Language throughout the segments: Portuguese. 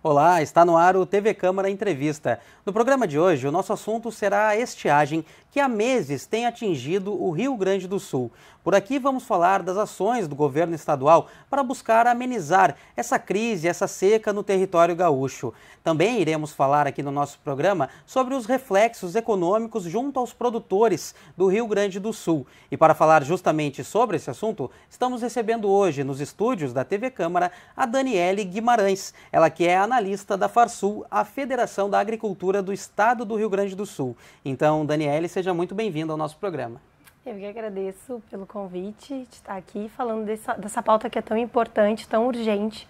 Olá, está no ar o TV Câmara Entrevista. No programa de hoje, o nosso assunto será a estiagem que há meses tem atingido o Rio Grande do Sul. Por aqui vamos falar das ações do governo estadual para buscar amenizar essa crise, essa seca no território gaúcho. Também iremos falar aqui no nosso programa sobre os reflexos econômicos junto aos produtores do Rio Grande do Sul. E para falar justamente sobre esse assunto, estamos recebendo hoje nos estúdios da TV Câmara a Daniele Guimarães, ela que é analista da Farsul, a Federação da Agricultura do Estado do Rio Grande do Sul. Então, Daniele, seja muito bem-vinda ao nosso programa. Eu que agradeço pelo convite de estar aqui falando dessa pauta que é tão importante, tão urgente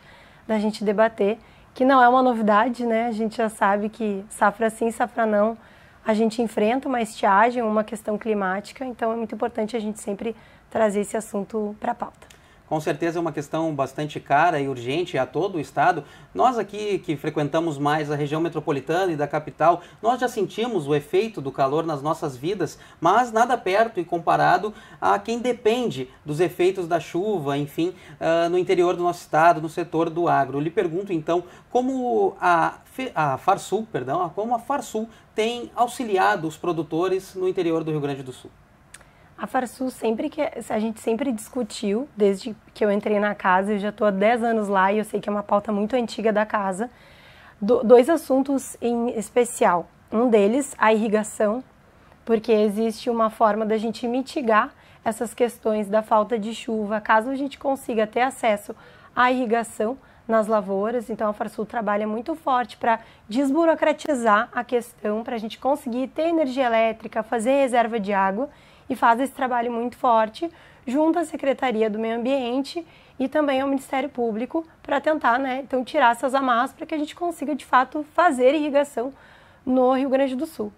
da gente debater, que não é uma novidade, né? A gente já sabe que safra sim, safra não, a gente enfrenta uma estiagem, uma questão climática, então é muito importante a gente sempre trazer esse assunto para a pauta. Com certeza é uma questão bastante cara e urgente a todo o estado. Nós aqui que frequentamos mais a região metropolitana e da capital, nós já sentimos o efeito do calor nas nossas vidas, mas nada perto e comparado a quem depende dos efeitos da chuva, enfim, no interior do nosso estado, no setor do agro. Eu lhe pergunto então, como a Farsul tem auxiliado os produtores no interior do Rio Grande do Sul? A Farsul a gente sempre discutiu, desde que eu entrei na casa, eu já estou há 10 anos lá e eu sei que é uma pauta muito antiga da casa, dois assuntos em especial. Um deles, a irrigação, porque existe uma forma da gente mitigar essas questões da falta de chuva, caso a gente consiga ter acesso à irrigação nas lavouras. Então a Farsul trabalha muito forte para desburocratizar a questão, para a gente conseguir ter energia elétrica, fazer reserva de água, e faz esse trabalho muito forte junto à Secretaria do Meio Ambiente e também ao Ministério Público para tentar, né, então, tirar essas amarras para que a gente consiga, de fato, fazer irrigação no Rio Grande do Sul.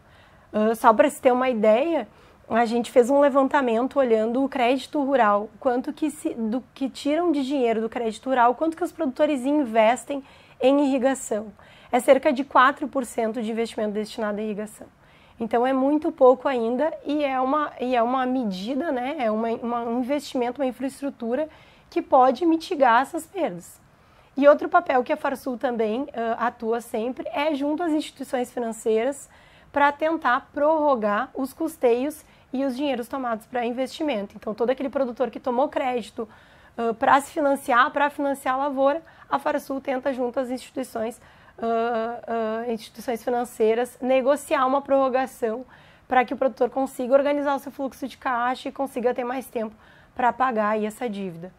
Só para se ter uma ideia, a gente fez um levantamento olhando o crédito rural, quanto do que tiram de dinheiro do crédito rural, quanto que os produtores investem em irrigação. É cerca de 4% de investimento destinado à irrigação. Então é muito pouco ainda e é uma medida, né, é um investimento, uma infraestrutura que pode mitigar essas perdas. E outro papel que a Farsul também atua sempre é junto às instituições financeiras para tentar prorrogar os custeios e os dinheiros tomados para investimento. Então todo aquele produtor que tomou crédito para se financiar, para financiar a lavoura, a Farsul tenta junto às instituições financeiras negociar uma prorrogação para que o produtor consiga organizar o seu fluxo de caixa e consiga ter mais tempo para pagar aí essa dívida.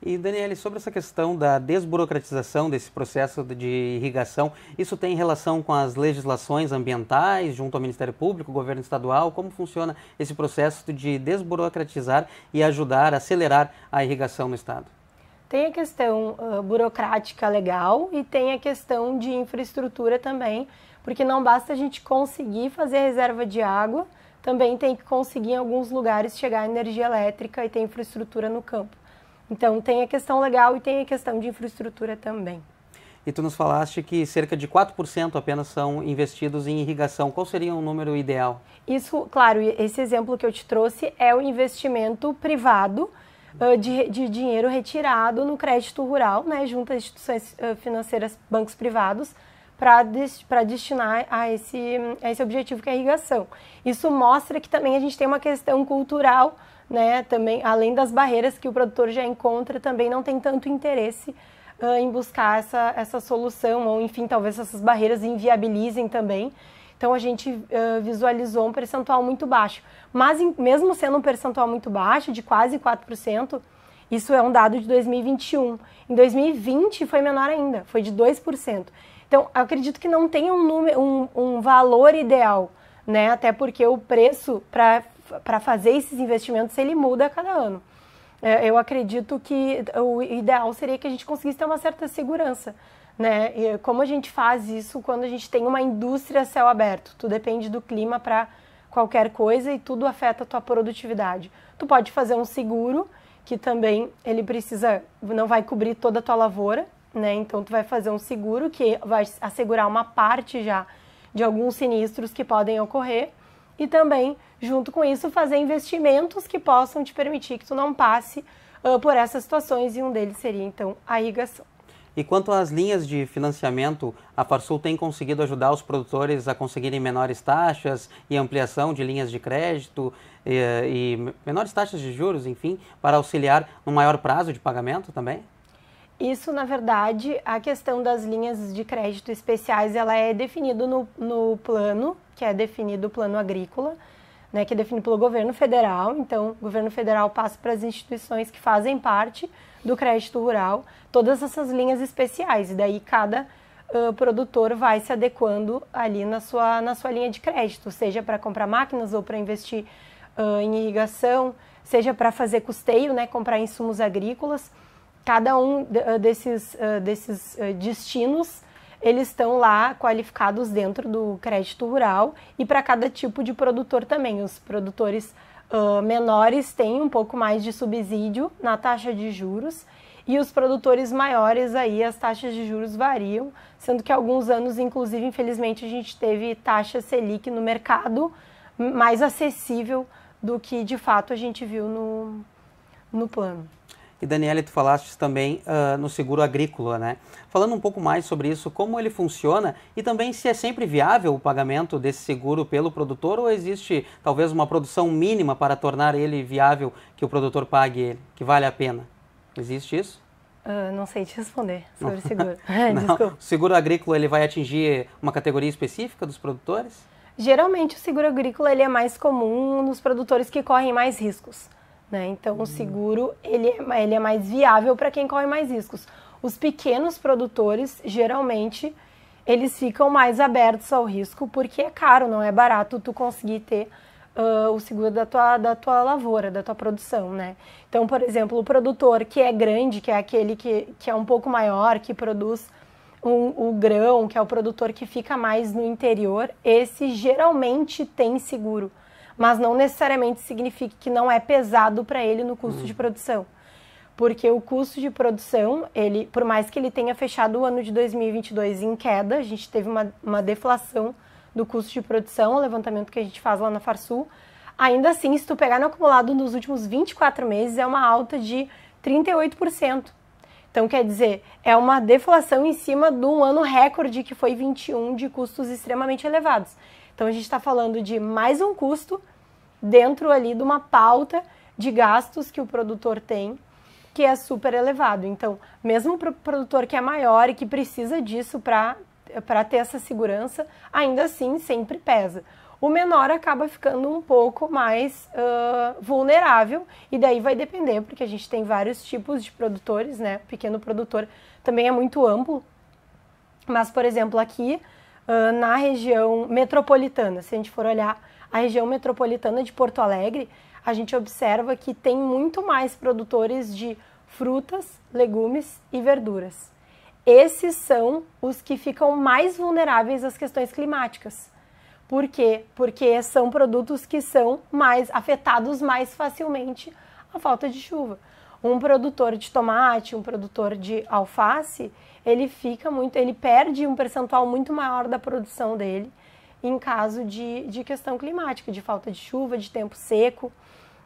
E Daniele, sobre essa questão da desburocratização desse processo de irrigação, isso tem relação com as legislações ambientais junto ao Ministério Público, governo estadual? Como funciona esse processo de desburocratizar e ajudar a acelerar a irrigação no estado? Tem a questão burocrática legal e tem a questão de infraestrutura também, porque não basta a gente conseguir fazer reserva de água, também tem que conseguir em alguns lugares chegar a energia elétrica e ter infraestrutura no campo. Então tem a questão legal e tem a questão de infraestrutura também. E tu nos falaste que cerca de 4% apenas são investidos em irrigação. Qual seria um número ideal? Isso, claro, esse exemplo que eu te trouxe é o investimento privado, de dinheiro retirado no crédito rural, né, junto às instituições financeiras, bancos privados, para destinar a esse objetivo que é a irrigação. Isso mostra que também a gente tem uma questão cultural, né, também, além das barreiras que o produtor já encontra, também não tem tanto interesse em buscar essa solução, ou enfim, talvez essas barreiras inviabilizem também. Então a gente visualizou um percentual muito baixo. Mas mesmo sendo um percentual muito baixo, de quase 4%, isso é um dado de 2021. Em 2020 foi menor ainda, foi de 2%. Então eu acredito que não tenha um valor ideal, né? Até porque o preço para fazer esses investimentos ele muda a cada ano. Eu acredito que o ideal seria que a gente conseguisse ter uma certa segurança, né? E como a gente faz isso quando a gente tem uma indústria a céu aberto? Tu depende do clima para qualquer coisa e tudo afeta a tua produtividade. Tu pode fazer um seguro, que também ele não vai cobrir toda a tua lavoura, né? Então tu vai fazer um seguro que vai assegurar uma parte já de alguns sinistros que podem ocorrer e também, junto com isso, fazer investimentos que possam te permitir que tu não passe por essas situações e um deles seria, então, a irrigação. E quanto às linhas de financiamento, a Farsul tem conseguido ajudar os produtores a conseguirem menores taxas e ampliação de linhas de crédito e menores taxas de juros, enfim, para auxiliar no maior prazo de pagamento também? Isso, na verdade, a questão das linhas de crédito especiais, ela é definida no plano, que é definido o plano agrícola, né, que é definido pelo governo federal. Então, o governo federal passa para as instituições que fazem parte do crédito rural todas essas linhas especiais, e daí cada produtor vai se adequando ali na sua linha de crédito, seja para comprar máquinas ou para investir em irrigação, seja para fazer custeio, né, comprar insumos agrícolas. Cada um desses destinos, eles estão lá qualificados dentro do crédito rural, e para cada tipo de produtor também. Os produtores menores têm um pouco mais de subsídio na taxa de juros, e os produtores maiores aí as taxas de juros variam, sendo que alguns anos, inclusive, infelizmente, a gente teve taxa Selic no mercado mais acessível do que de fato a gente viu no plano. E Daniele, tu falaste também no seguro agrícola, né? Falando um pouco mais sobre isso, como ele funciona e também se é sempre viável o pagamento desse seguro pelo produtor, ou existe talvez uma produção mínima para tornar ele viável, que o produtor pague ele, que vale a pena? Existe isso? Não sei te responder sobre o seguro. O seguro agrícola ele vai atingir uma categoria específica dos produtores? Geralmente o seguro agrícola ele é mais comum nos produtores que correm mais riscos, né? Então o seguro ele é mais viável para quem corre mais riscos. Os pequenos produtores, geralmente, eles ficam mais abertos ao risco porque é caro, não é barato tu conseguir ter o seguro da tua lavoura, da tua produção, né? Então, por exemplo, o produtor que é grande, que é aquele que é um pouco maior, que produz o grão, que é o produtor que fica mais no interior, esse geralmente tem seguro, mas não necessariamente significa que não é pesado para ele no custo de produção. Porque o custo de produção, ele, por mais que ele tenha fechado o ano de 2022 em queda, a gente teve uma deflação do custo de produção, o levantamento que a gente faz lá na Farsul, ainda assim, se tu pegar no acumulado nos últimos 24 meses, é uma alta de 38%. Então, quer dizer, é uma deflação em cima de um ano recorde que foi 21 de custos extremamente elevados. Então, a gente está falando de mais um custo dentro ali de uma pauta de gastos que o produtor tem, que é super elevado. Então, mesmo para o produtor que é maior e que precisa disso para ter essa segurança, ainda assim sempre pesa. O menor acaba ficando um pouco mais vulnerável, e daí vai depender, porque a gente tem vários tipos de produtores, né? O pequeno produtor também é muito amplo, mas, por exemplo, aqui na região metropolitana, se a gente for olhar a região metropolitana de Porto Alegre, a gente observa que tem muito mais produtores de frutas, legumes e verduras. Esses são os que ficam mais vulneráveis às questões climáticas. Por quê? Porque são produtos que são mais afetados mais facilmente à falta de chuva. Um produtor de tomate, um produtor de alface, ele perde um percentual muito maior da produção dele em caso de questão climática, de falta de chuva, de tempo seco.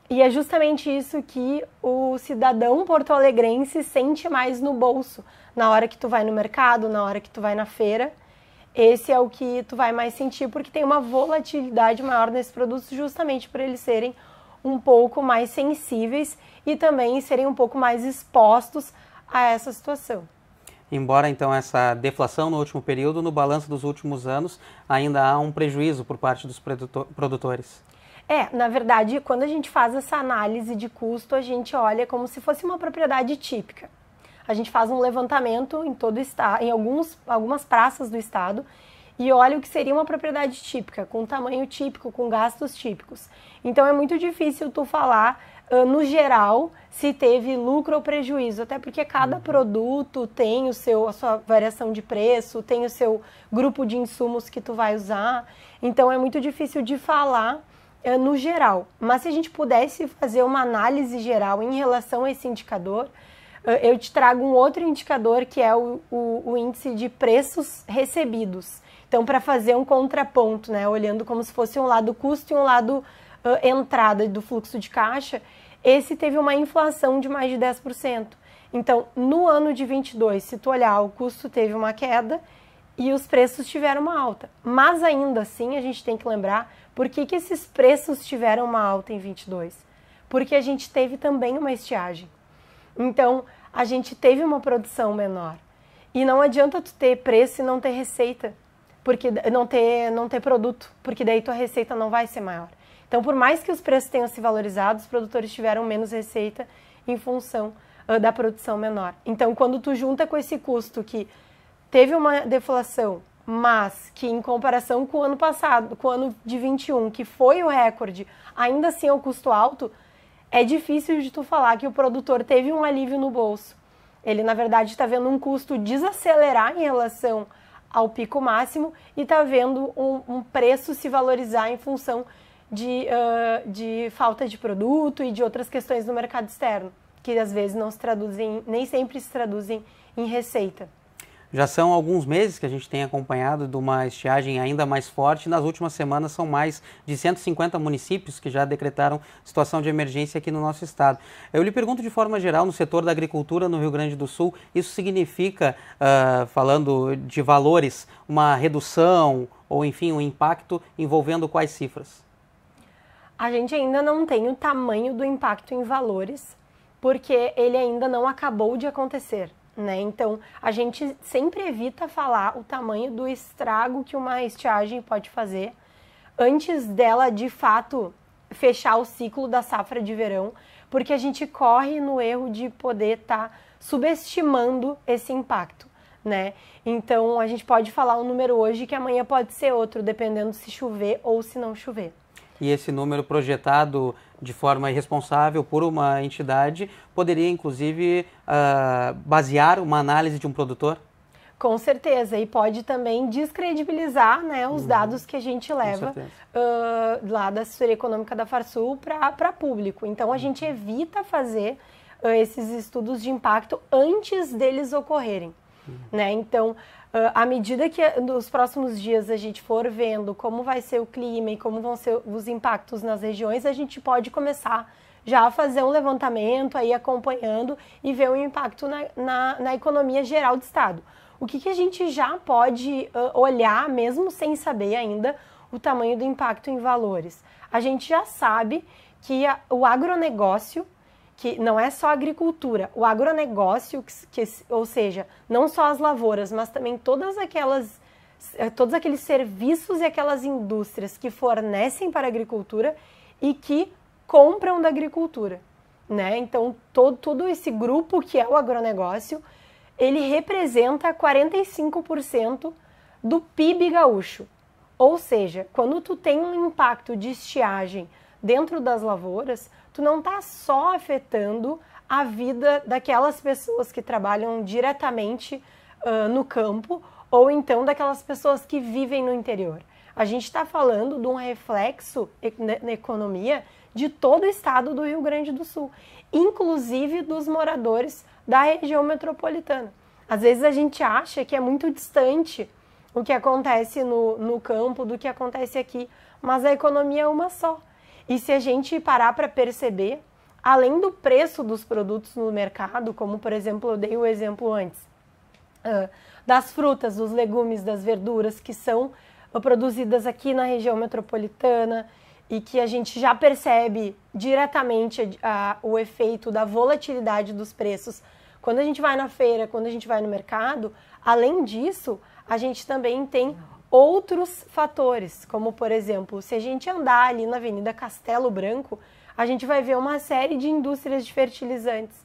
E é justamente isso que o cidadão porto-alegrense sente mais no bolso, na hora que tu vai no mercado, na hora que tu vai na feira. Esse é o que tu vai mais sentir, porque tem uma volatilidade maior nesses produtos, justamente por eles serem um pouco mais sensíveis e também serem um pouco mais expostos a essa situação. Embora, então, essa deflação no último período, no balanço dos últimos anos, ainda há um prejuízo por parte dos produtores. Na verdade, quando a gente faz essa análise de custo, a gente olha como se fosse uma propriedade típica. A gente faz um levantamento em todo o estado, em algumas praças do estado, e olha o que seria uma propriedade típica, com tamanho típico, com gastos típicos. Então é muito difícil tu falar, no geral, se teve lucro ou prejuízo, até porque cada produto tem a sua variação de preço, tem o seu grupo de insumos que tu vai usar, então é muito difícil de falar no geral. Mas se a gente pudesse fazer uma análise geral em relação a esse indicador, eu te trago um outro indicador que é o índice de preços recebidos. Então, para fazer um contraponto, né, olhando como se fosse um lado custo e um lado entrada do fluxo de caixa, esse teve uma inflação de mais de 10%. Então, no ano de 22, se tu olhar, o custo teve uma queda e os preços tiveram uma alta. Mas ainda assim, a gente tem que lembrar por que esses preços tiveram uma alta em 22. Porque a gente teve também uma estiagem. Então, a gente teve uma produção menor. E não adianta tu ter preço e não ter receita, porque não ter produto, porque daí tua receita não vai ser maior. Então, por mais que os preços tenham se valorizado, os produtores tiveram menos receita em função da produção menor. Então, quando tu junta com esse custo que teve uma deflação, mas que em comparação com o ano passado, com o ano de 21, que foi o recorde, ainda assim é um custo alto, é difícil de tu falar que o produtor teve um alívio no bolso. Ele, na verdade, está vendo um custo desacelerar em relação ao pico máximo e está vendo um preço se valorizar em função de falta de produto e de outras questões no mercado externo, que às vezes não se traduzem, nem sempre se traduzem em receita. Já são alguns meses que a gente tem acompanhado de uma estiagem ainda mais forte. Nas últimas semanas são mais de 150 municípios que já decretaram situação de emergência aqui no nosso estado. Eu lhe pergunto de forma geral, no setor da agricultura no Rio Grande do Sul, isso significa, falando de valores, uma redução ou enfim um impacto envolvendo quais cifras? A gente ainda não tem o tamanho do impacto em valores, porque ele ainda não acabou de acontecer. Né? Então, a gente sempre evita falar o tamanho do estrago que uma estiagem pode fazer antes dela, de fato, fechar o ciclo da safra de verão, porque a gente corre no erro de poder estar subestimando esse impacto. Né? Então, a gente pode falar um número hoje que amanhã pode ser outro, dependendo se chover ou se não chover. E esse número projetado de forma irresponsável por uma entidade poderia, inclusive, basear uma análise de um produtor? Com certeza, e pode também descredibilizar, né, os dados que a gente leva lá da assessoria econômica da Farsul para público. Então, a gente evita fazer esses estudos de impacto antes deles ocorrerem. Né? Então, à medida que nos próximos dias a gente for vendo como vai ser o clima e como vão ser os impactos nas regiões, a gente pode começar já a fazer um levantamento, aí acompanhando e ver o impacto na economia geral do estado. O que a gente já pode olhar, mesmo sem saber ainda o tamanho do impacto em valores? A gente já sabe que o agronegócio, que não é só a agricultura, o agronegócio, ou seja, não só as lavouras, mas também todos aqueles serviços e aquelas indústrias que fornecem para a agricultura e que compram da agricultura. Né? Então, todo esse grupo que é o agronegócio, ele representa 45% do PIB gaúcho. Ou seja, quando tu tem um impacto de estiagem dentro das lavouras, tu não está só afetando a vida daquelas pessoas que trabalham diretamente no campo ou então daquelas pessoas que vivem no interior. A gente está falando de um reflexo na economia de todo o estado do Rio Grande do Sul, inclusive dos moradores da região metropolitana. Às vezes a gente acha que é muito distante o que acontece no campo do que acontece aqui, mas a economia é uma só. E se a gente parar para perceber, além do preço dos produtos no mercado, como por exemplo eu dei o exemplo antes, das frutas, dos legumes, das verduras que são produzidas aqui na região metropolitana e que a gente já percebe diretamente o efeito da volatilidade dos preços quando a gente vai na feira, quando a gente vai no mercado. Além disso, a gente também tem outros fatores, como por exemplo, se a gente andar ali na Avenida Castelo Branco, a gente vai ver uma série de indústrias de fertilizantes.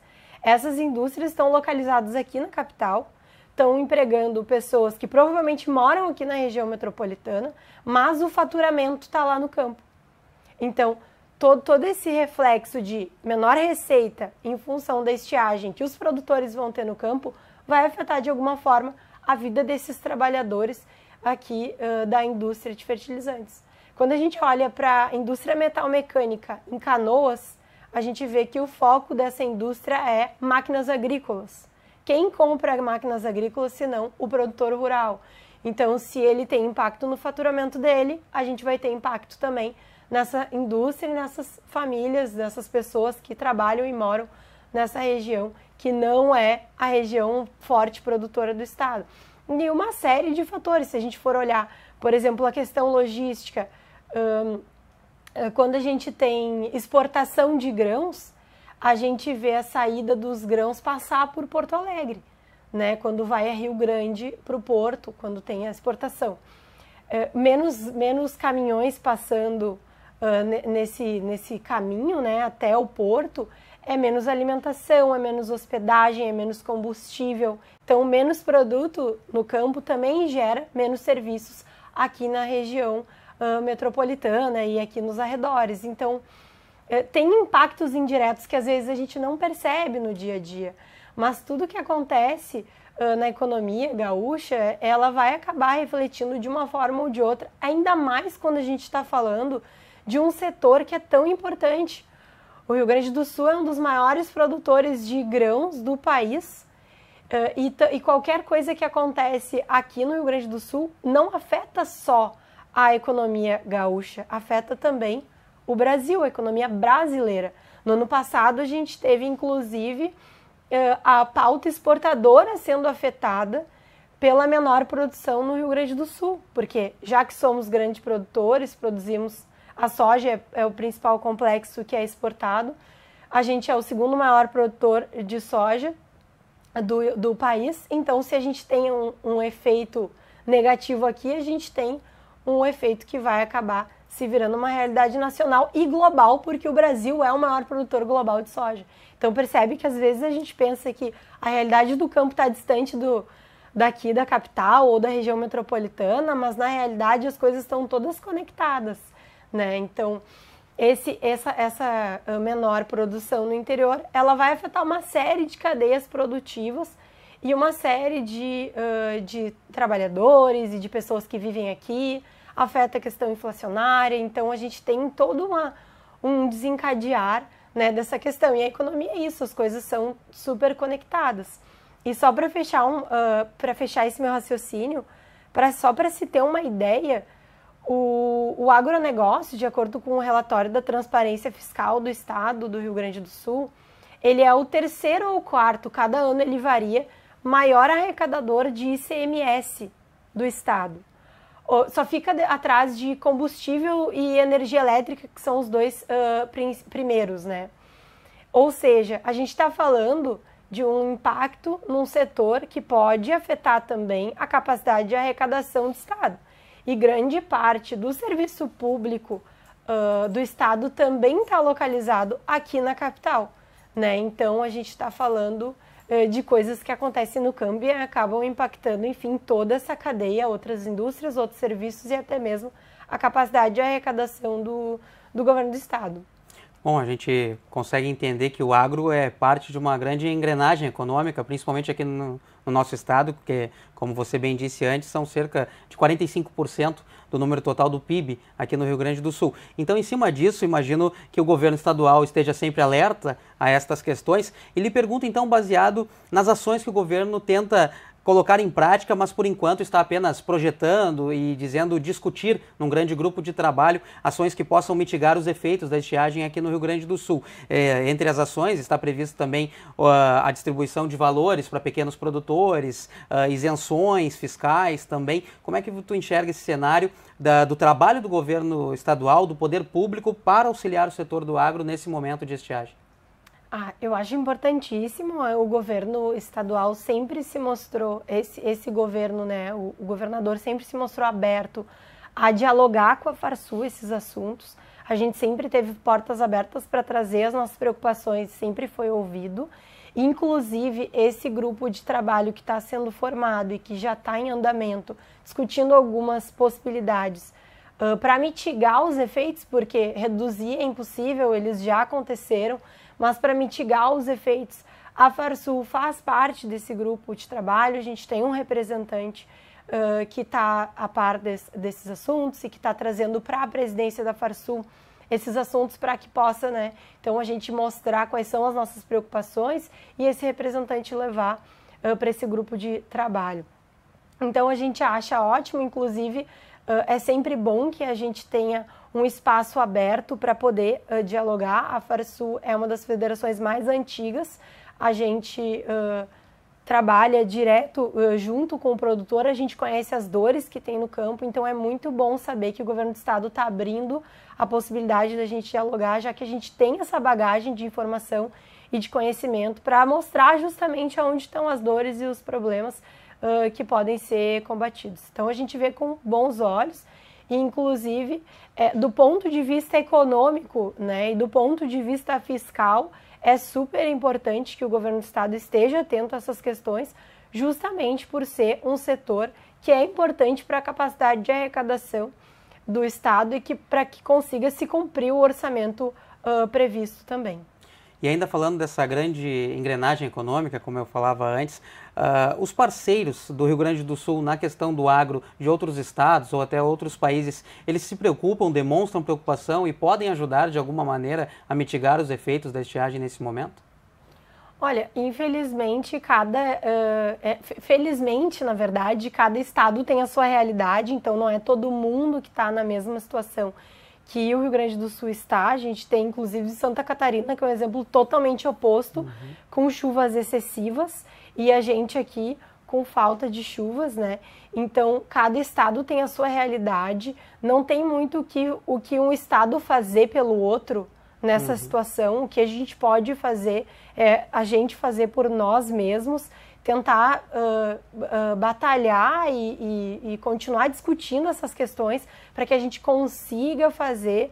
Essas indústrias estão localizadas aqui na capital, estão empregando pessoas que provavelmente moram aqui na região metropolitana, mas o faturamento está lá no campo. Então, todo esse reflexo de menor receita em função da estiagem que os produtores vão ter no campo vai afetar de alguma forma a vida desses trabalhadores aqui da indústria de fertilizantes. Quando a gente olha para a indústria metalmecânica em Canoas, a gente vê que o foco dessa indústria é máquinas agrícolas. Quem compra máquinas agrícolas, senão o produtor rural? Então, se ele tem impacto no faturamento dele, a gente vai ter impacto também nessa indústria e nessas famílias, nessas pessoas que trabalham e moram nessa região, que não é a região forte produtora do estado. E uma série de fatores, se a gente for olhar, por exemplo, a questão logística, quando a gente tem exportação de grãos, a gente vê a saída dos grãos passar por Porto Alegre, né? Quando vai a Rio Grande para o porto, quando tem a exportação. Menos caminhões passando nesse caminho, né, até o porto, é menos alimentação, é menos hospedagem, é menos combustível. Então, menos produto no campo também gera menos serviços aqui na região metropolitana e aqui nos arredores. Então, tem impactos indiretos que às vezes a gente não percebe no dia a dia, mas tudo que acontece na economia gaúcha, ela vai acabar refletindo de uma forma ou de outra, ainda mais quando a gente está falando de um setor que é tão importante. O Rio Grande do Sul é um dos maiores produtores de grãos do país, e qualquer coisa que acontece aqui no Rio Grande do Sul não afeta só a economia gaúcha, afeta também o Brasil, a economia brasileira. No ano passado a gente teve inclusive a pauta exportadora sendo afetada pela menor produção no Rio Grande do Sul, porque já que somos grandes produtores, produzimos a soja, é o principal complexo que é exportado, a gente é o segundo maior produtor de soja do país, então se a gente tem um efeito negativo aqui, a gente tem um efeito que vai acabar se virando uma realidade nacional e global, porque o Brasil é o maior produtor global de soja. Então percebe que às vezes a gente pensa que a realidade do campo está distante daqui da capital ou da região metropolitana, mas na realidade as coisas estão todas conectadas, né? Então essa menor produção no interior, ela vai afetar uma série de cadeias produtivas e uma série de trabalhadores e de pessoas que vivem aqui, afeta a questão inflacionária, então a gente tem todo um desencadear, né, dessa questão. E a economia é isso, as coisas são super conectadas. E só para fechar esse meu raciocínio, só para se ter uma ideia, o agronegócio, de acordo com o relatório da Transparência Fiscal do Estado do Rio Grande do Sul, ele é o terceiro ou quarto, cada ano ele varia, maior arrecadador de ICMS do Estado. Só fica atrás de combustível e energia elétrica, que são os dois primeiros, né? Ou seja, a gente está falando de um impacto num setor que pode afetar também a capacidade de arrecadação do Estado. E grande parte do serviço público do Estado também está localizado aqui na capital, né? Então, a gente está falando de coisas que acontecem no campo e acabam impactando, enfim, toda essa cadeia, outras indústrias, outros serviços e até mesmo a capacidade de arrecadação do governo do Estado. Bom, a gente consegue entender que o agro é parte de uma grande engrenagem econômica, principalmente aqui no nosso estado, porque, como você bem disse antes, são cerca de 45% do número total do PIB aqui no Rio Grande do Sul. Então, em cima disso, imagino que o governo estadual esteja sempre alerta a estas questões. E lhe pergunto, então, baseado nas ações que o governo tenta colocar em prática, mas por enquanto está apenas projetando e discutir num grande grupo de trabalho ações que possam mitigar os efeitos da estiagem aqui no Rio Grande do Sul. Entre as ações está previsto também a distribuição de valores para pequenos produtores, isenções fiscais também. Como é que tu enxerga esse cenário do trabalho do governo estadual, do poder público para auxiliar o setor do agro nesse momento de estiagem? Eu acho importantíssimo. O governo estadual sempre se mostrou, esse governo, né, o governador sempre se mostrou aberto a dialogar com a Farsul esses assuntos. A gente sempre teve portas abertas para trazer as nossas preocupações, sempre foi ouvido. Inclusive, esse grupo de trabalho que está sendo formado e que já está em andamento, discutindo algumas possibilidades para mitigar os efeitos, porque reduzir é impossível, eles já aconteceram, mas para mitigar os efeitos, a Farsul faz parte desse grupo de trabalho. A gente tem um representante que está a par desses assuntos e que está trazendo para a presidência da Farsul esses assuntos para que possa, né, então a gente mostrar quais são as nossas preocupações e esse representante levar para esse grupo de trabalho. Então a gente acha ótimo, inclusive é sempre bom que a gente tenha um espaço aberto para poder dialogar. A Farsul é uma das federações mais antigas, a gente trabalha direto junto com o produtor, a gente conhece as dores que tem no campo, então é muito bom saber que o governo do estado está abrindo a possibilidade da gente dialogar, já que a gente tem essa bagagem de informação e de conhecimento para mostrar justamente aonde estão as dores e os problemas que podem ser combatidos. Então a gente vê com bons olhos, e inclusive do ponto de vista econômico, né, e do ponto de vista fiscal, é super importante que o governo do estado esteja atento a essas questões, justamente por ser um setor que é importante para a capacidade de arrecadação do estado e para que consiga se cumprir o orçamento previsto também. E ainda falando dessa grande engrenagem econômica, como eu falava antes, os parceiros do Rio Grande do Sul na questão do agro de outros estados ou até outros países, eles se preocupam, demonstram preocupação e podem ajudar de alguma maneira a mitigar os efeitos da estiagem nesse momento? Olha, infelizmente, felizmente, na verdade, cada estado tem a sua realidade, então não é todo mundo que está na mesma situação que o Rio Grande do Sul está. A gente tem, inclusive, Santa Catarina, que é um exemplo totalmente oposto, com chuvas excessivas, e a gente aqui com falta de chuvas, né? Então, cada estado tem a sua realidade, não tem muito o que um estado fazer pelo outro nessa situação. O que a gente pode fazer é a gente fazer por nós mesmos, tentar batalhar e continuar discutindo essas questões para que a gente consiga fazer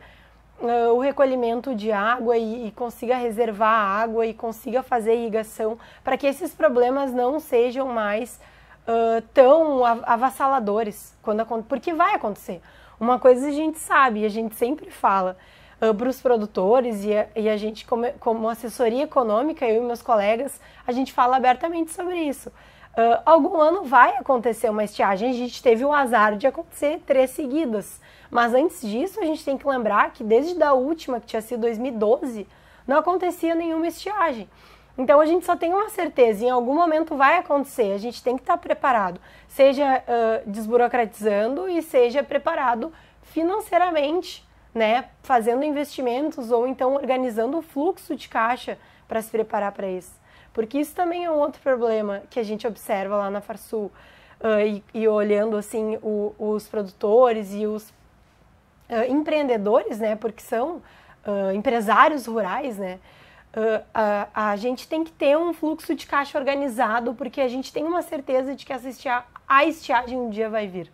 o recolhimento de água e consiga reservar água e consiga fazer irrigação, para que esses problemas não sejam mais tão avassaladores, porque vai acontecer. Uma coisa a gente sabe, a gente sempre fala para os produtores e a gente, como assessoria econômica, eu e meus colegas, a gente fala abertamente sobre isso. Algum ano vai acontecer uma estiagem, a gente teve o azar de acontecer 3 seguidas, mas antes disso a gente tem que lembrar que desde a última, que tinha sido 2012, não acontecia nenhuma estiagem. Então a gente só tem uma certeza, em algum momento vai acontecer, a gente tem que estar preparado, seja desburocratizando e seja preparado financeiramente, né, fazendo investimentos ou então organizando o fluxo de caixa para se preparar para isso. Porque isso também é um outro problema que a gente observa lá na Farsul, e olhando assim os produtores e os empreendedores, né, porque são empresários rurais, né, a gente tem que ter um fluxo de caixa organizado, porque a gente tem uma certeza de que a estiagem um dia vai vir.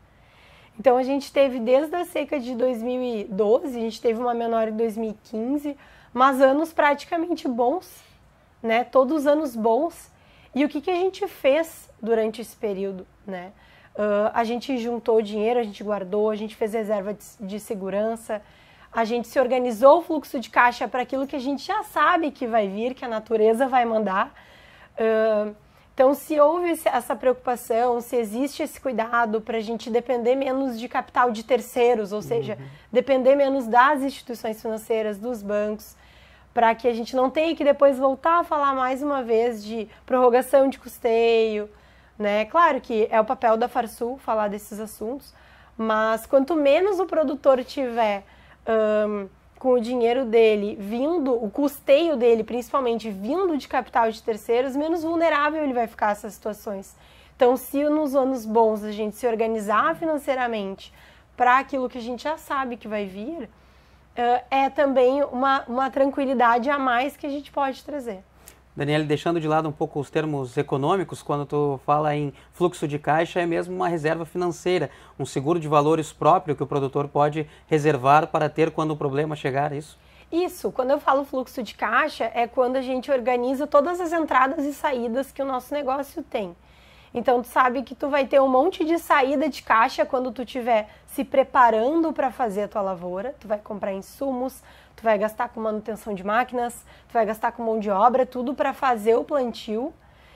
Então a gente teve desde a seca de 2012, a gente teve uma menor em 2015, mas anos praticamente bons, né? Todos anos bons. E o que a gente fez durante esse período, né? A gente juntou dinheiro, a gente guardou, a gente fez reserva de segurança, a gente se organizou o fluxo de caixa para aquilo que a gente já sabe que vai vir, que a natureza vai mandar. Então, se houve essa preocupação, se existe esse cuidado para a gente depender menos de capital de terceiros, ou seja, depender menos das instituições financeiras, dos bancos, para que a gente não tenha que depois voltar a falar mais uma vez de prorrogação de custeio, né? Claro que é o papel da Farsul falar desses assuntos, mas quanto menos o produtor tiver com o dinheiro dele vindo, o custeio dele principalmente vindo de capital de terceiros, menos vulnerável ele vai ficar a essas situações. Então, se nos anos bons a gente se organizar financeiramente para aquilo que a gente já sabe que vai vir, é também uma tranquilidade a mais que a gente pode trazer. Daniele, deixando de lado um pouco os termos econômicos, quando tu fala em fluxo de caixa, é mesmo uma reserva financeira, um seguro de valores próprio que o produtor pode reservar para ter quando o problema chegar, isso? Isso, quando eu falo fluxo de caixa, é quando a gente organiza todas as entradas e saídas que o nosso negócio tem. Então, tu sabe que tu vai ter um monte de saída de caixa quando tu estiver se preparando para fazer a tua lavoura, tu vai comprar insumos, tu vai gastar com manutenção de máquinas, tu vai gastar com mão de obra, tudo para fazer o plantio.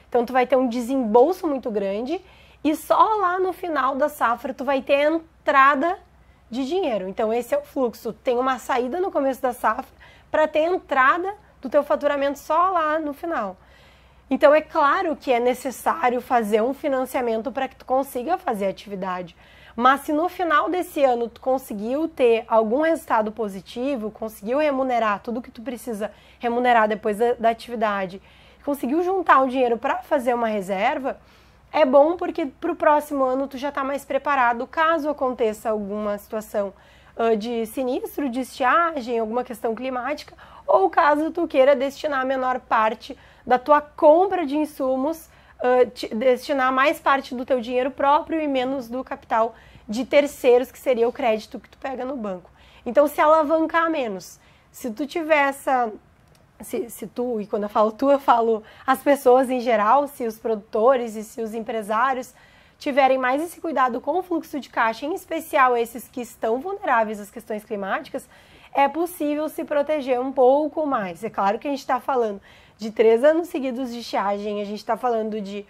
Então, tu vai ter um desembolso muito grande e só lá no final da safra tu vai ter a entrada de dinheiro. Então, esse é o fluxo. Tem uma saída no começo da safra para ter a entrada do teu faturamento só lá no final. Então, é claro que é necessário fazer um financiamento para que tu consiga fazer a atividade. Mas se no final desse ano tu conseguiu ter algum resultado positivo, conseguiu remunerar tudo que tu precisa remunerar depois da atividade, conseguiu juntar um dinheiro para fazer uma reserva, é bom porque para o próximo ano tu já está mais preparado caso aconteça alguma situação de sinistro, de estiagem, alguma questão climática, ou caso tu queira destinar a menor parte da tua compra de insumos, destinar mais parte do teu dinheiro próprio e menos do capital de terceiros, que seria o crédito que tu pega no banco. Então, se alavancar menos. Se tu tiver essa... Se tu, e quando eu falo tu, eu falo as pessoas em geral, se os produtores e se os empresários tiverem mais esse cuidado com o fluxo de caixa, em especial esses que estão vulneráveis às questões climáticas, é possível se proteger um pouco mais. É claro que a gente está falando de 3 anos seguidos de estiagem, a gente está falando de,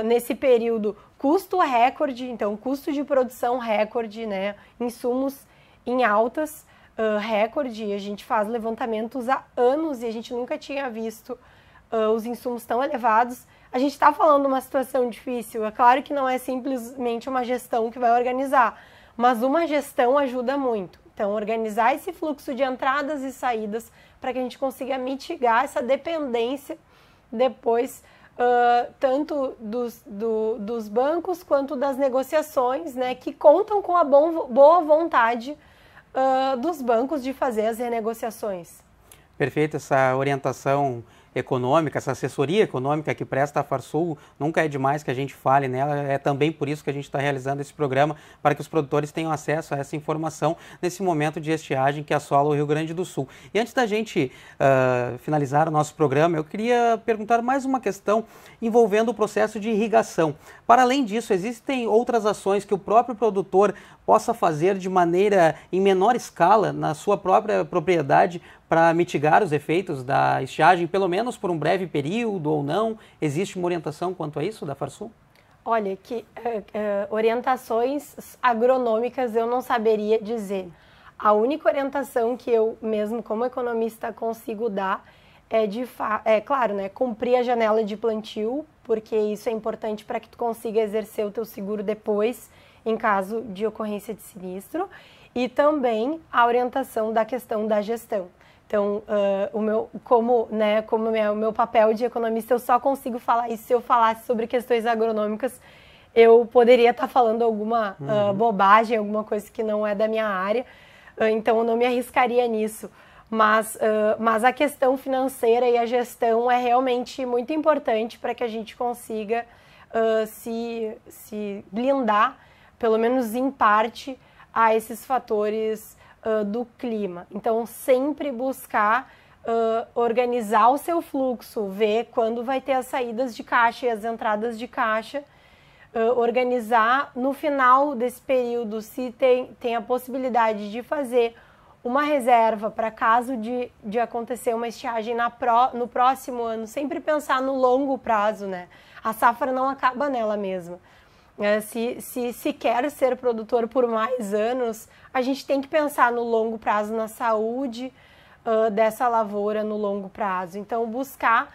nesse período, custo recorde, então custo de produção recorde, né? Insumos em altas, recorde, a gente faz levantamentos há anos e a gente nunca tinha visto os insumos tão elevados. A gente está falando de uma situação difícil, é claro que não é simplesmente uma gestão que vai organizar, mas uma gestão ajuda muito. Então, organizar esse fluxo de entradas e saídas para que a gente consiga mitigar essa dependência depois, tanto dos bancos quanto das negociações, né, que contam com a boa vontade dos bancos de fazer as renegociações. Perfeito, essa orientação econômica, essa assessoria econômica que presta a Farsul, nunca é demais que a gente fale nela, é também por isso que a gente está realizando esse programa, para que os produtores tenham acesso a essa informação nesse momento de estiagem que assola o Rio Grande do Sul. E antes da gente finalizar o nosso programa, eu queria perguntar mais uma questão envolvendo o processo de irrigação. Para além disso, existem outras ações que o próprio produtor possa fazer de maneira em menor escala na sua própria propriedade para mitigar os efeitos da estiagem, pelo menos por um breve período ou não? Existe uma orientação quanto a isso da Farsul? Olha, que orientações agronômicas eu não saberia dizer. A única orientação que eu mesmo como economista consigo dar é claro, né, cumprir a janela de plantio, porque isso é importante para que tu consiga exercer o teu seguro depois, em caso de ocorrência de sinistro, e também a orientação da questão da gestão. Então, como o meu papel de economista, eu só consigo falar isso se eu falasse sobre questões agronômicas. Eu poderia estar falando alguma bobagem, alguma coisa que não é da minha área, então eu não me arriscaria nisso. Mas a questão financeira e a gestão é realmente muito importante para que a gente consiga se blindar, pelo menos em parte, a esses fatores do clima. Então, sempre buscar organizar o seu fluxo, ver quando vai ter as saídas de caixa e as entradas de caixa, organizar no final desse período, se tem a possibilidade de fazer uma reserva para caso de acontecer uma estiagem no próximo ano, sempre pensar no longo prazo, né? A safra não acaba nela mesma. Se quer ser produtor por mais anos, a gente tem que pensar no longo prazo, na saúde dessa lavoura no longo prazo. Então, buscar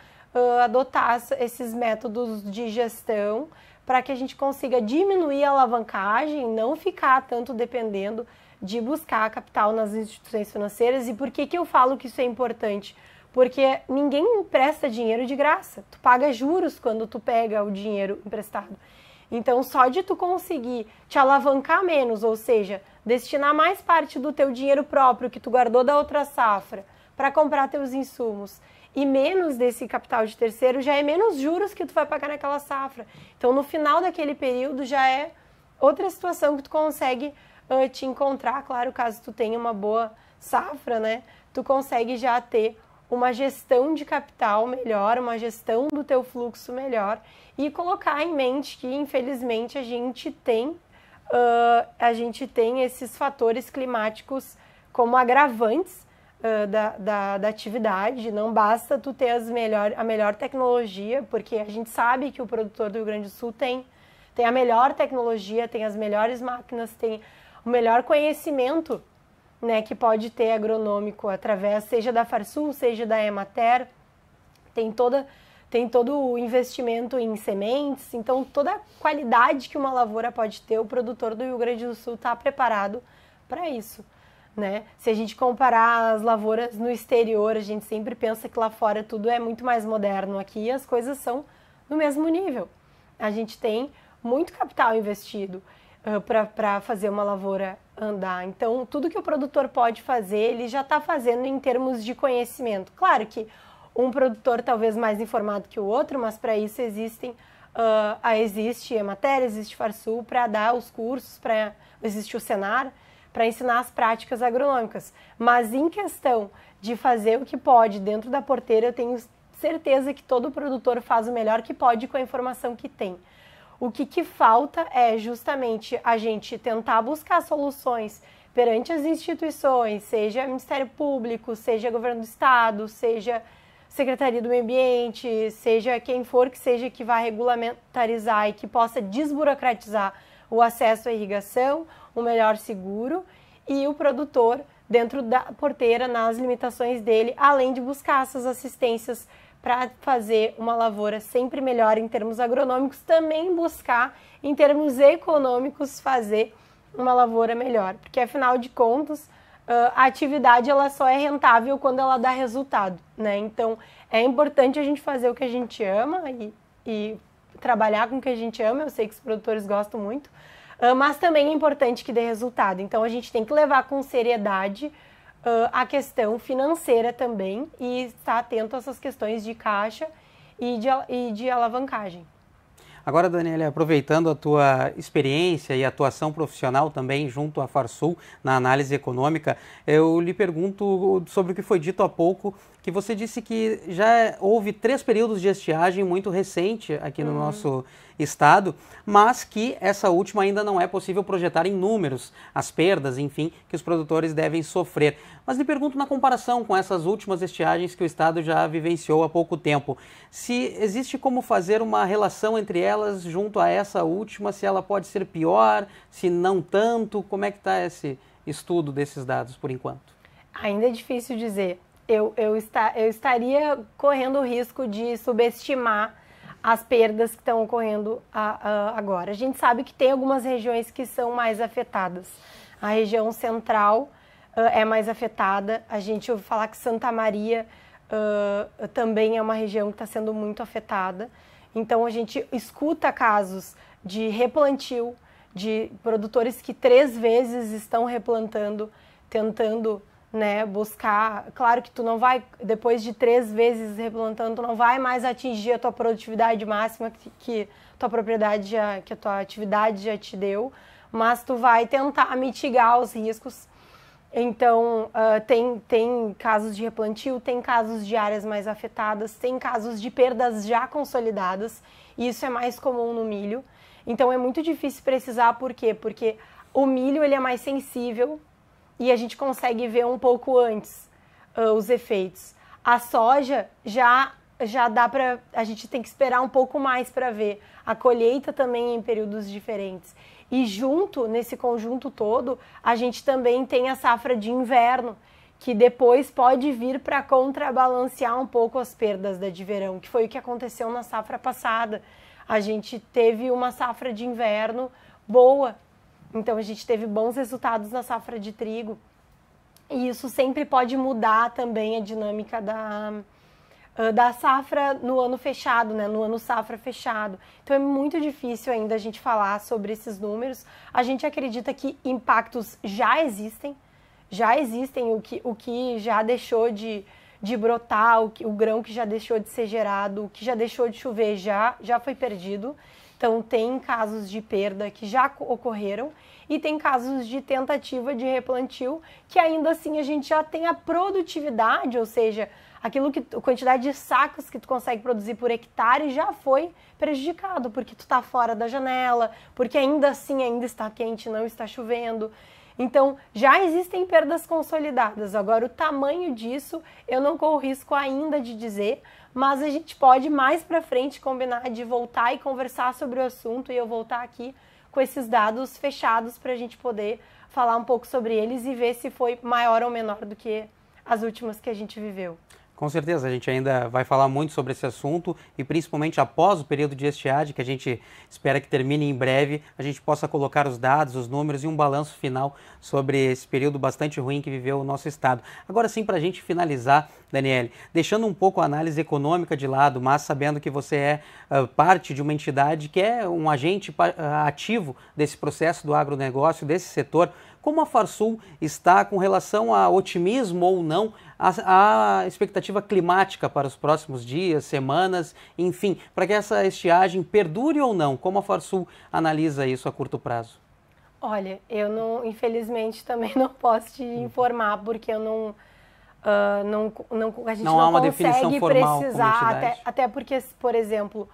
adotar esses métodos de gestão para que a gente consiga diminuir a alavancagem, não ficar tanto dependendo de buscar capital nas instituições financeiras. E por que eu falo que isso é importante? Porque ninguém empresta dinheiro de graça. Tu paga juros quando tu pega o dinheiro emprestado. Então, só de tu conseguir te alavancar menos, ou seja, destinar mais parte do teu dinheiro próprio que tu guardou da outra safra para comprar teus insumos e menos desse capital de terceiro, já é menos juros que tu vai pagar naquela safra. Então, no final daquele período, já é outra situação que tu consegue te encontrar. Claro, caso tu tenha uma boa safra, né? Tu consegue já ter uma gestão de capital melhor, uma gestão do teu fluxo melhor e colocar em mente que, infelizmente, a gente tem esses fatores climáticos como agravantes da atividade. Não basta tu ter a melhor tecnologia, porque a gente sabe que o produtor do Rio Grande do Sul tem a melhor tecnologia, tem as melhores máquinas, tem o melhor conhecimento, né, que pode ter agronômico através, seja da Farsul, seja da Emater, tem tem todo o investimento em sementes, então toda a qualidade que uma lavoura pode ter, o produtor do Rio Grande do Sul está preparado para isso, né? Se a gente comparar as lavouras no exterior, a gente sempre pensa que lá fora tudo é muito mais moderno, aqui as coisas são no mesmo nível. A gente tem muito capital investido para fazer uma lavoura andar. Então, tudo que o produtor pode fazer, ele já está fazendo em termos de conhecimento. Claro que um produtor talvez mais informado que o outro, mas para isso existe a Emater, existe Farsul para dar os cursos, existe o Senar para ensinar as práticas agronômicas. Mas em questão de fazer o que pode dentro da porteira, eu tenho certeza que todo produtor faz o melhor que pode com a informação que tem. O que falta é justamente a gente tentar buscar soluções perante as instituições, seja Ministério Público, seja Governo do Estado, seja Secretaria do Meio Ambiente, seja quem for que seja que vá regulamentarizar e que possa desburocratizar o acesso à irrigação, o melhor seguro e o produtor dentro da porteira, nas limitações dele, além de buscar essas assistências para fazer uma lavoura sempre melhor em termos agronômicos, também buscar em termos econômicos fazer uma lavoura melhor, porque afinal de contas a atividade ela só é rentável quando ela dá resultado, né? Então é importante a gente fazer o que a gente ama e trabalhar com o que a gente ama. Eu sei que os produtores gostam muito, mas também é importante que dê resultado. Então a gente tem que levar com seriedade a questão financeira também e estar atento a essas questões de caixa e de alavancagem. Agora, Daniela, aproveitando a tua experiência e atuação profissional também junto à Farsul na análise econômica, eu lhe pergunto sobre o que foi dito há pouco, que você disse que já houve 3 períodos de estiagem muito recente aqui no nosso estado, mas que essa última ainda não é possível projetar em números, as perdas, enfim, que os produtores devem sofrer. Mas lhe pergunto, na comparação com essas últimas estiagens que o estado já vivenciou há pouco tempo, se existe como fazer uma relação entre elas junto a essa última, se ela pode ser pior, se não tanto, como é que está esse estudo desses dados por enquanto? Ainda é difícil dizer. Eu estaria correndo o risco de subestimar as perdas que estão ocorrendo agora. A gente sabe que tem algumas regiões que são mais afetadas. A região central é mais afetada. A gente ouve falar que Santa Maria também é uma região que está sendo muito afetada. Então a gente escuta casos de replantio, de produtores que 3 vezes estão replantando, tentando, né, buscar. Claro que tu não vai, depois de 3 vezes replantando, tu não vai mais atingir a tua produtividade máxima que tua propriedade que a tua atividade já te deu, mas tu vai tentar mitigar os riscos. Então, tem casos de replantio, tem casos de áreas mais afetadas, tem casos de perdas já consolidadas, e isso é mais comum no milho. Então, é muito difícil precisar, por quê? Porque o milho ele é mais sensível e a gente consegue ver um pouco antes os efeitos. A soja já dá para... A gente tem que esperar um pouco mais para ver. A colheita também em períodos diferentes. E junto, nesse conjunto todo, a gente também tem a safra de inverno, que depois pode vir para contrabalancear um pouco as perdas da de verão, que foi o que aconteceu na safra passada. A gente teve uma safra de inverno boa, então a gente teve bons resultados na safra de trigo. E isso sempre pode mudar também a dinâmica da safra no ano fechado, né? No ano safra fechado. Então é muito difícil ainda a gente falar sobre esses números. A gente acredita que impactos já existem o que já deixou de brotar, o grão que já deixou de ser gerado, o que já deixou de chover já foi perdido. Então tem casos de perda que já ocorreram e tem casos de tentativa de replantio que ainda assim a gente já tem a produtividade, ou seja, a quantidade de sacos que tu consegue produzir por hectare já foi prejudicado, porque tu está fora da janela, porque ainda assim ainda está quente, não está chovendo. Então, já existem perdas consolidadas. Agora, o tamanho disso, eu não corro risco ainda de dizer, mas a gente pode mais para frente combinar de voltar e conversar sobre o assunto e eu voltar aqui com esses dados fechados para a gente poder falar um pouco sobre eles e ver se foi maior ou menor do que as últimas que a gente viveu. Com certeza, a gente ainda vai falar muito sobre esse assunto e principalmente após o período de estiagem, que a gente espera que termine em breve, a gente possa colocar os dados, os números e um balanço final sobre esse período bastante ruim que viveu o nosso estado. Agora sim, para a gente finalizar, Daniele, deixando um pouco a análise econômica de lado, mas sabendo que você é parte de uma entidade que é um agente ativo desse processo do agronegócio, desse setor, como a Farsul está com relação a otimismo ou não, a expectativa climática para os próximos dias, semanas, enfim, para que essa estiagem perdure ou não? Como a Farsul analisa isso a curto prazo? Olha, eu não, infelizmente também não posso te informar, porque eu não, a gente não há uma consegue definição formal precisar, até porque, por exemplo,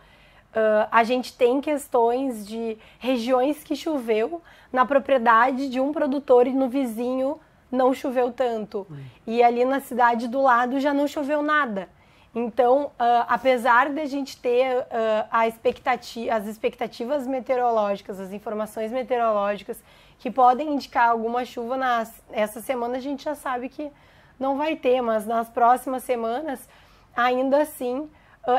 a gente tem questões de regiões que choveu na propriedade de um produtor e no vizinho não choveu tanto. E ali na cidade do lado já não choveu nada. Então, apesar de a gente ter as expectativas meteorológicas, as informações meteorológicas que podem indicar alguma chuva essa semana, a gente já sabe que não vai ter, mas nas próximas semanas, ainda assim,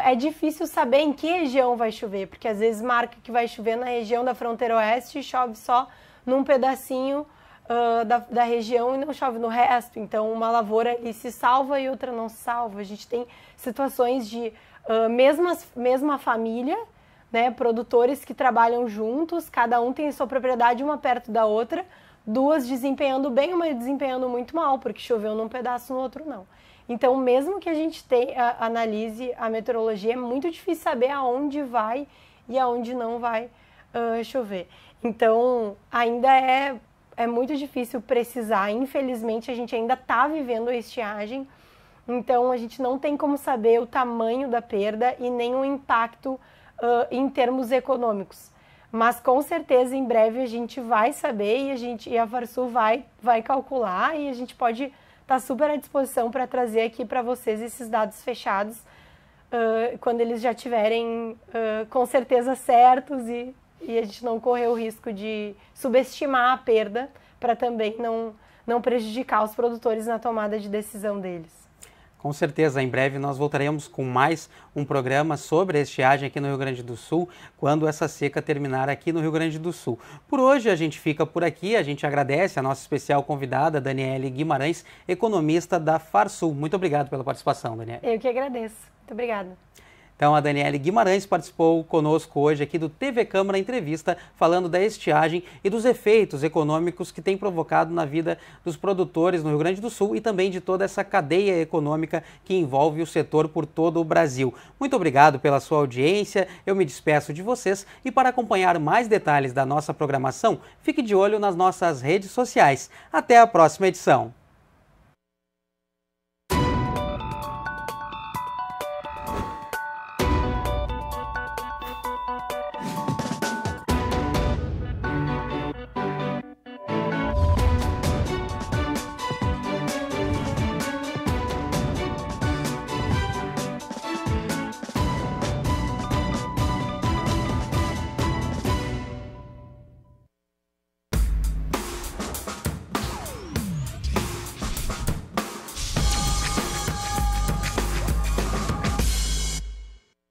é difícil saber em que região vai chover, porque às vezes marca que vai chover na região da fronteira oeste e chove só num pedacinho da região e não chove no resto. Então, uma lavoura ali se salva e outra não se salva. A gente tem situações de mesma família, né, produtores que trabalham juntos, cada um tem a sua propriedade, uma perto da outra, duas desempenhando bem, uma desempenhando muito mal, porque choveu num pedaço, no outro não. Então, mesmo que a gente analise a meteorologia, é muito difícil saber aonde vai e aonde não vai chover. Então, ainda é muito difícil precisar. Infelizmente, a gente ainda está vivendo a estiagem, então a gente não tem como saber o tamanho da perda e nem o impacto em termos econômicos. Mas, com certeza, em breve a gente vai saber e a Farsul vai calcular e a gente pode estar super à disposição para trazer aqui para vocês esses dados fechados quando eles já estiverem com certeza certos e a gente não correr o risco de subestimar a perda para também não prejudicar os produtores na tomada de decisão deles. Com certeza, em breve nós voltaremos com mais um programa sobre a estiagem aqui no Rio Grande do Sul, quando essa seca terminar aqui no Rio Grande do Sul. Por hoje a gente fica por aqui, a gente agradece a nossa especial convidada, Daniele Guimarães, economista da Farsul. Muito obrigado pela participação, Daniele. Eu que agradeço. Muito obrigada. Então, a Daniele Guimarães participou conosco hoje aqui do TV Câmara Entrevista, falando da estiagem e dos efeitos econômicos que tem provocado na vida dos produtores no Rio Grande do Sul e também de toda essa cadeia econômica que envolve o setor por todo o Brasil. Muito obrigado pela sua audiência, eu me despeço de vocês e para acompanhar mais detalhes da nossa programação, fique de olho nas nossas redes sociais. Até a próxima edição!